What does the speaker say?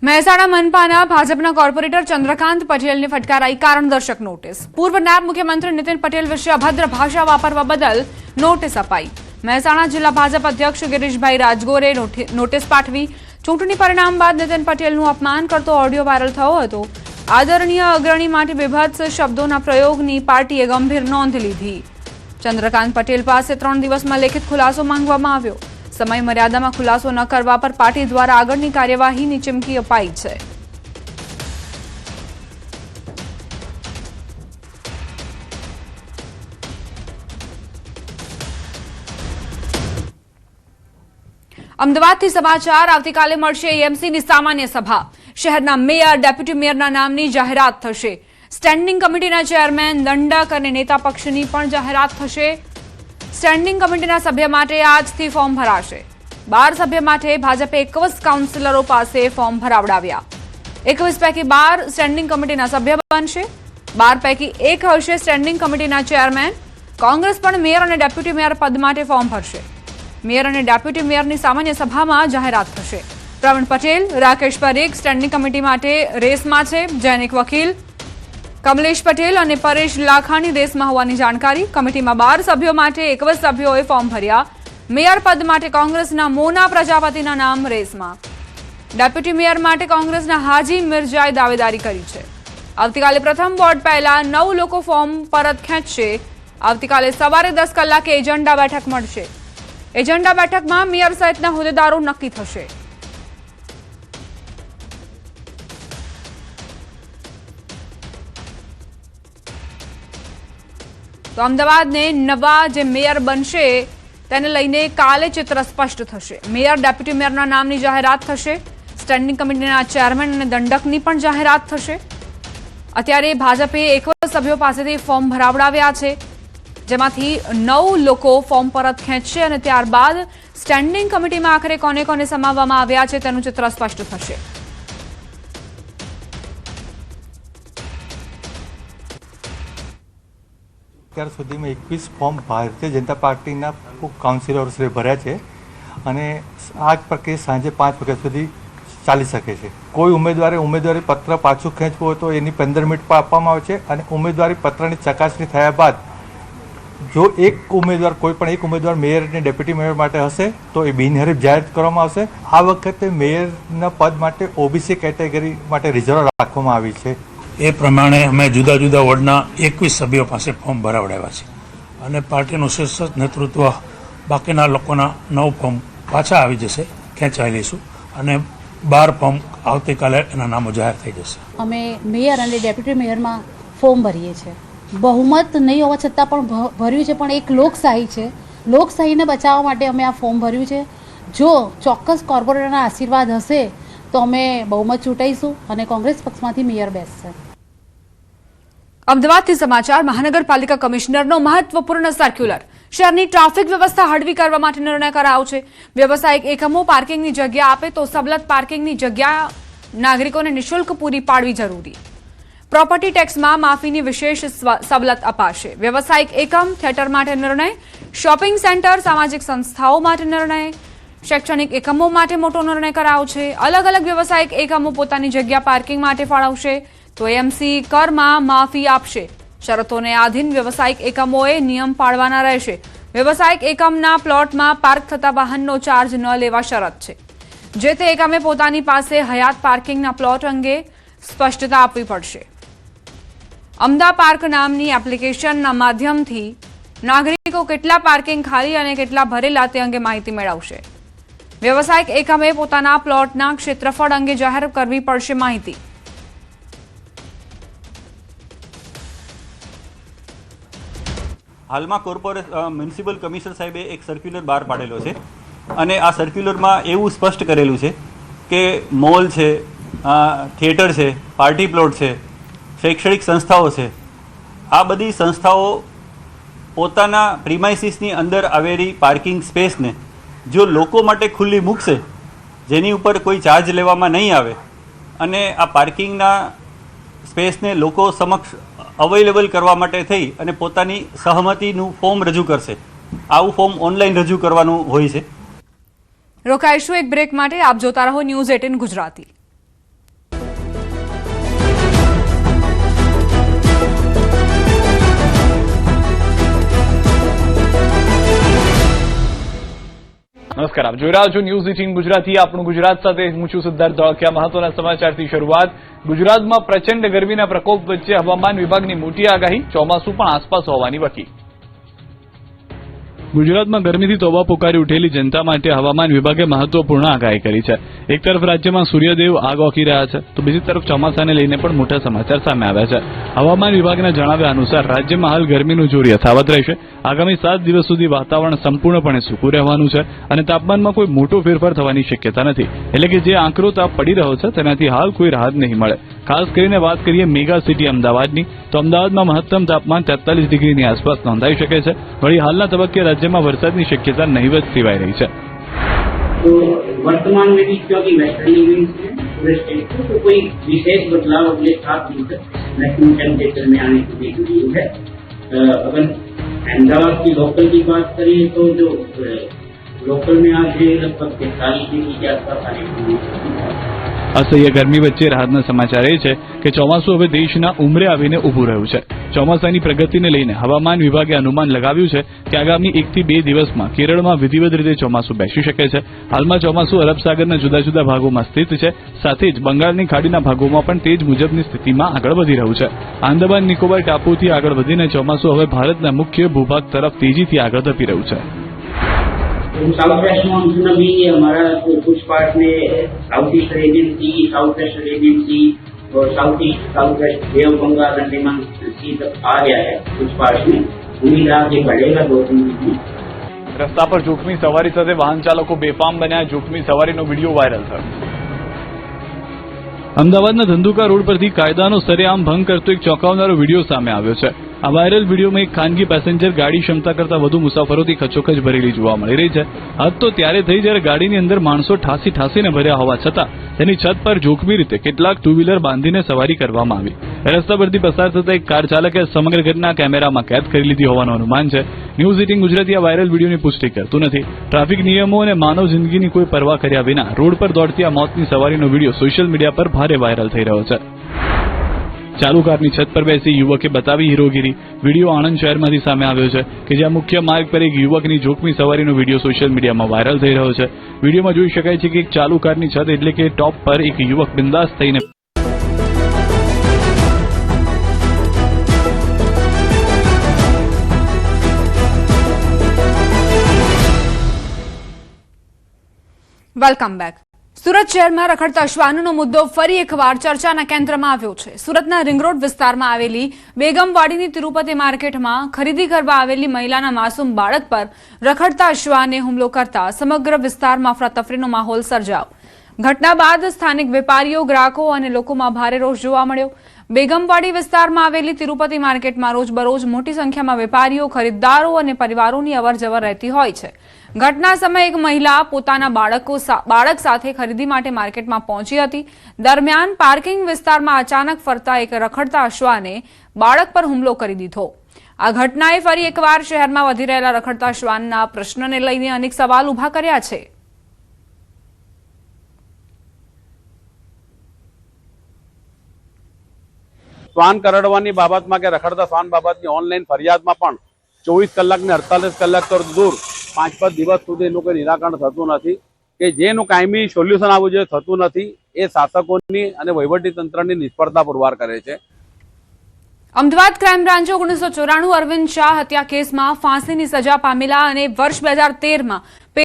મહેસાણા મનપાના ભાજપના કોર્પોરેટર ચંદ્રકાંત પટેલને ફટકારાઈ કારણદર્શક નોટિસ। પૂર્વ નાયબ મુખ્યમંત્રી નીતિન પટેલ વિશે અભદ્ર ભાષા વાપરવા બદલ નોટિસ અપાઈ। મહેસાણા જિલ્લા ભાજપ અધ્યક્ષ ગિરીશભાઈ રાજગોરે નોટિસ પાઠવી। ચૂંટણી પરિણામ બાદ નીતિન પટેલનું અપમાન કરતો ઓડિયો વાયરલ થયો હતો। આદરણીય અગ્રણી માટે વિભત્સ શબ્દોના પ્રયોગની પાર્ટીએ ગંભીર નોંધ લીધી। ચંદ્રકાંત પટેલ પાસે 3 દિવસમાં લેખિત ખુલાસો માંગવામાં આવ્યો। समय मर्यादा में खुलासो न करवा पर पार्टी द्वारा आगळनी कार्यवाहीनी चीमकी अपाई है। अमदावादथी समाचार। आवतीकाले मळशे एएमसीनी सामान्य सभा। शहरना मेयर डेप्यूटी मेयरना नामनी जाहेरात थशे। स्टेन्डिंग कमिटीना चेरमेन दंडक अने नेता पक्षनी पण जाहेरात थशे। स्टेन्डिंग कमिटीना सभ्य माटे आजथी फॉर्म भराशे। 12 सभ्य माटे भाजपे 21 काउंसिलरो पासे फॉर्म भरावडाव्या। 21 पैकी 12 स्टेन्डिंग कमिटीना सभ्य बनशे। 12 पैकी 1 हशे स्टेन्डिंग कमिटीना चेरमेन। कांग्रेस पण मेयर अने डेप्यूटी मेयर पद माटे फॉर्म भरशे। मेयर अने डेप्यूटी मेयरनी सामान्य सभामां जाहेरात थशे। प्रवीण पटेल, राकेश परीख स्टेन्डिंग कमिटी माटे रेसमां छे। जैनिक वकील, कमलेश पटेल और परेश लाखाणी रेस में होवानी जानकारी। कमिटी में 12 सभ्यों माटे 21 सभ्योए फॉर्म भर्या। मेयर पद माटे कांग्रेसना मोना प्रजापतिना नाम रेस में। डेप्यूटी मेयर माटे कांग्रेसना हाजी मिर्जाए दावेदारी करी है। आवतीकाले प्रथम वोट पहला 9 लोग फॉर्म परत खेंचशे। आवतीकाले सवारे 10 कलाके एजेंडा बैठक मळशे। एजेंडा बैठक में मेयर सहितना होद्देदारो नक्की थशे। तो अमदावाद ने नवा जे मेयर बनशे तेने लईने काले चित्र स्पष्ट थशे। मेयर डेप्यूटी मेयरना नामनी जाहेरात थशे। स्टेन्डिंग कमिटीना चेरमेन अने दंडकनी पण जाहेरात थशे। अत्यारे भाजपे 21 सभ्यो पासेथी फॉर्म भरावडाव्या छे, जेमांथी 9 लोको फॉर्म परत खेंचशे अने त्यारबाद स्टेन्डिंग कमिटीमां आखरे कोने कोने समाववामां आव्या छे तेनुं चित्र स्पष्ट थशे। અત્યાર સુધીમાં 21 ફોર્મ ભારતીય જનતા પાર્ટીના કાઉન્સિલર્સે ભર્યા છે અને આ પ્રક્રિયા સાંજે 5 વાગ્યા સુધી ચાલી શકે છે। કોઈ ઉમેદવારી પત્ર પાછું ખેંચવું હોય તો એની 15 મિનિટ પર આપવામાં આવે છે અને ઉમેદવારી પત્રની ચકાસણી થયા બાદ જો કોઈ પણ એક ઉમેદવાર મેયર અને ડેપ્યુટી મેયર માટે હશે તો એ બિનહરીફ જાહેર કરવામાં આવશે। આ વખતે મેયરના પદ માટે ઓબીસી કેટેગરી માટે રિઝર્વ રાખવામાં આવી છે। એ પ્રમાણે અમે જુદા જુદા વોર્ડના 21 સભ્યો પાસે ફોર્મ ભરાવડાવ્યા છે અને પાર્ટીનું શીર્ષ નેતૃત્વ બાકીના લોકોના 9 ફોર્મ પાછા આવી જશે, ખેંચાઈ લઈશું અને 12 ફોર્મ આવતીકાલે એના નામો જાહેર થઈ જશે। અમે મેયર અને ડેપ્યુટી મેયરમાં ફોર્મ ભરીએ છીએ। બહુમત નહીં હોવા છતાં પણ ભર્યું છે, પણ એક લોકશાહી છે। લોકશાહીને બચાવવા માટે અમે આ ફોર્મ ભર્યું છે। જો ચોક્કસ કોર્પોરેટરના આશીર્વાદ હશે તો અમે બહુમત ચૂંટાઈશું અને કોંગ્રેસ પક્ષમાંથી મેયર બેસશે। अमदावादथी समाचार। महानगरपालिका कमिश्नरनो महत्वपूर्ण सर्क्युलर। शहरनी ट्राफिक व्यवस्था हळवी करवा माटे निर्णय करायो छे। व्यावसायिक एकमो पार्किंगनी जग्या आपे तो सवलत पार्किंगनी जग्या नागरिकोने निःशुल्क पूरी पाडवी जरूरी। प्रोपर्टी टेक्समां माफीनी विशेष सवलत अपाशे। व्यावसायिक एकम थिएटर माटे निर्णय। शॉपिंग सेंटर सामाजिक संस्थाओं माटे निर्णय। शैक्षणिक एकमों माटे मोटो निर्णय करायो छे। अलग अलग व्यावसायिक एकमो पोतानी जग्या पार्किंग माटे फाळवशे तो एएमसी करमा माफी आपशे। शरतोने आधीन व्यावसायिक एकमोए नियम पाळवाना रहेशे। व्यावसायिक एकमना प्लॉटमां पार्क थता वाहननो चार्ज न लेवा शरत छे। जे ते एकमे पोतानी पासे हयात पार्किंगना प्लॉट अंगे स्पष्टता आपवी पड़शे। अमदा पार्क नामनी एप्लिकेशनना माध्यमथी नागरिको केटला पार्किंग खाली अने केटला भरेला ते अंगे माहिती मेळवशे। व्यावसायिक एकमे पोताना प्लॉटना क्षेत्रफळ अंगे जाहेर करवी पड़शे माहिती। हाल में म्युनिसिपल कमिश्नर साहेबे एक सर्क्युलर बहार पाडेलो छे अने आ सर्क्युलर में एवं स्पष्ट करेलू है कि मॉल है, थिएटर है, पार्टी प्लॉट है, शैक्षणिक संस्थाओं है, आ बधी संस्थाओं पोताना प्रीमाइसिसनी अंदर आवेली पार्किंग स्पेस ने जो लोको माटे खुली मूकशे, जेनी उपर कोई चार्ज लेवामां नहीं आवे अने आ पार्किंगना स्पेसने लोको समक्ष अवेलेबल करवा माटे थई अने पोतानी सहमतिनुं फॉर्म रजू करशे। आवुं फॉर्म ऑनलाइन रजू करवानुं होय छे। रोकाईशुं एक ब्रेक माटे। आप जोता रहो न्यूज़ 18 गुजराती। નમસ્કાર, આપ જોઈ રહ્યા છો ન્યૂઝ 18 ગુજરાતી. આપણું ગુજરાત સાથે હું છું સિદ્ધાર્થ ધોળકિયા. મહત્વના સમાચારથી શરૂઆત. ગુજરાતમાં પ્રચંડ ગરમીના પ્રકોપ વચ્ચે હવામાન વિભાગની મોટી આગાહી, ચોમાસું પણ આસપાસ હોવાની વકી. ગુજરાતમાં ગરમીથી તોબા પોકારી ઉઠેલી જનતા માટે હવામાન વિભાગે મહત્વપૂર્ણ આગાહી કરી છે. એક તરફ રાજ્યમાં સૂર્યદેવ આગ ઓકી રહ્યા છે, તો બીજી તરફ ચોમાસાને લઈને પણ મોટા સમાચાર સામે આવ્યા છે. હવામાન વિભાગના જણાવ્યા અનુસાર રાજ્યમાં હાલ ગરમીનું જોર યથાવત રહેશે. આગામી 7 દિવસ સુધી વાતાવરણ સંપૂર્ણપણે સૂકું રહેવાનું છે અને તાપમાનમાં કોઈ મોટો ફેરફાર થવાની શક્યતા નથી. એટલે કે જે આંકડો તાપ પડી રહ્યો છે તેનાથી હાલ કોઈ રાહત નહીં મળે. ખાસ કરીને વાત કરીએ મેગા સિટી અમદાવાદની, તો અમદાવાદમાં મહત્તમ તાપમાન 43 ડિગ્રીની આસપાસ નોંધાઈ શકે છે. વળી હાલના તબક્કે રાજ્યમાં વરસાદની શક્યતા નહીવત સેવાઈ રહી છે. तो वर्तमान में भी क्योंकि वेस्टर्न इवेंट्स है पूरे स्टेट को, तो कोई विशेष बदलाव अगले 7 दिन तक मैक्सिमम टेम्परेचर में आने की देखी है. अगर अहमदाबाद की लोकल की बात करें तो जो लोकल में आज लगभग 43 डिग्री के आसपास आने की. અસહ્ય ગરમી વચ્ચે રાહતના સમાચાર એ છે કે ચોમાસું હવે દેશના ઉંમરે આવીને ઊભું રહ્યું છે. ચોમાસાની પ્રગતિને લઈને હવામાન વિભાગે અનુમાન લગાવ્યું છે કે આગામી 1 થી 2 દિવસમાં કેરળમાં વિધિવત રીતે ચોમાસું બેસી શકે છે. હાલમાં ચોમાસું અરબ સાગરના જુદા જુદા ભાગોમાં સ્થિત છે. સાથે જ બંગાળની ખાડીના ભાગોમાં પણ તે જ મુજબની સ્થિતિમાં આગળ વધી રહ્યું છે. આંદામાન નિકોબાર ટાપુથી આગળ વધીને ચોમાસું હવે ભારતના મુખ્ય ભૂભાગ તરફ તેજીથી આગળ ધપી રહ્યું છે. साउथ वेस्ट मानसून अभी हमारा कुछ पार्ट में south east Arabian sea, south west Arabian sea और south east south west bay of Bengal Andaman sea तक आ गया है. कुछ पार्ट में उम्मीद आगे बढ़ेगा 2-3 दिन में. રસ્તા પર જોખમી સવારી સાથે વાહન ચાલકો બેફામ બન્યા, જોખમી સવારીનો વિડીયો વાયરલ થયો. અમદાવાદના ધંધુકા રોડ પરથી કાયદાનો સરેઆમ ભંગ કરતો એક ચોંકાવનારો વિડીયો સામે આવ્યો છે. આ વાયરલ વિડીયોમાં એક ખાનગી પેસેન્જર ગાડી ક્ષમતા કરતા વધુ મુસાફરોથી ખચોખચ ભરેલી જોવા મળી રહી છે. હદ તો ત્યારે થઈ જ્યારે ગાડીની અંદર માણસો ઠાસીને ભર્યા હોવા છતાં તેની છત પર જોખમી રીતે કેટલાક ટુ વ્હીલર બાંધીને સવારી કરવામાં આવી. રસ્તા પરથી પસાર થતા એક કાર ચાલકે સમગ્ર ઘટના કેમેરામાં કેદ કરી લીધી હોવાનું અનુમાન છે. ન્યૂઝ 18 ગુજરાતી આ વાયરલ વિડીયોની પુષ્ટિ કરતું નથી. ટ્રાફિક નિયમો અને માનવ જિંદગીની કોઈ પરવા કર્યા વિના રોડ પર દોડતી આ મોતની સવારીનો વિડીયો સોશિયલ મીડિયા પર ભારે વાયરલ થઈ રહ્યો છે. ચાલુ કારની છત પર બેસી યુવકે બતાવી હીરોગીરી. વિડીયો આણંદ શહેરમાંથી સામે આવ્યો છે કે જ્યાં મુખ્ય માર્ગ પર એક યુવકની જોખમી સવારીનો વિડીયો સોશિયલ મીડિયામાં વાયરલ થઈ રહ્યો છે. વિડીયોમાં જોઈ શકાય છે કે એક ચાલુ કારની છત એટલે કે ટોપ પર એક યુવક બિંદાસ થઈને વેલકમ બેક. સુરત શહેરમાં રખડતા શ્વાનનો મુદ્દો ફરી એકવાર ચર્ચાના કેન્દ્રમાં આવ્યો છે. સુરતના રિંગ રોડ વિસ્તારમાં આવેલી બેગમવાડીની તિરુપતિ માર્કેટમાં ખરીદી કરવા આવેલી મહિલાના માસૂમ બાળક પર રખડતા શ્વાને હુમલો કરતા સમગ્ર વિસ્તારમાં અફરાતફરીનો માહોલ સર્જાયો. ઘટના બાદ સ્થાનિક વેપારીઓ, ગ્રાહકો અને લોકોમાં ભારે રોષ જોવા મળ્યો. બેગમવાડી વિસ્તારમાં આવેલી તિરુપતિ માર્કેટમાં રોજબરોજ મોટી સંખ્યામાં વેપારીઓ, ખરીદદારો અને પરિવારોની અવરજવર રહેતી હોય છે. ઘટના સમયે એક મહિલા પોતાના બાળક સાથે ખરીદી માટે માર્કેટમાં પહોંચી હતી. દરમિયાન પાર્કિંગ વિસ્તારમાં અચાનક ફરતા એક રખડતા શ્વાને બાળક પર હુમલો કરી દીધો. આ ઘટનાએ ફરી એકવાર શહેરમાં વધી રહેલા રખડતા શ્વાનના પ્રશ્નને લઈને અનેક સવાલ ઉભા કર્યા છે. શ્વાન કરડવાની બાબતમાં કે રખડતા શ્વાન બાબતની ઓનલાઈન ફરિયાદમાં પણ 24 કલાક ને 48 કલાક તો દૂર 5-5 દિવસ સુધી એનું કોઈ નિરાકરણ થતું નથી કે જેનું કાયમી સોલ્યુશન આવવું જોઈએ થતું નથી. એ શાસકોની અને વહીવટીતંત્રની નિષ્ફળતા પુરવાર કરે છે. અમદાવાદ ક્રાઇમ બ્રાન્ચે 1994 અરવિંદ શાહ હત્યા કેસમાં ફાંસીની સજા પામેલા અને વર્ષ 2013માં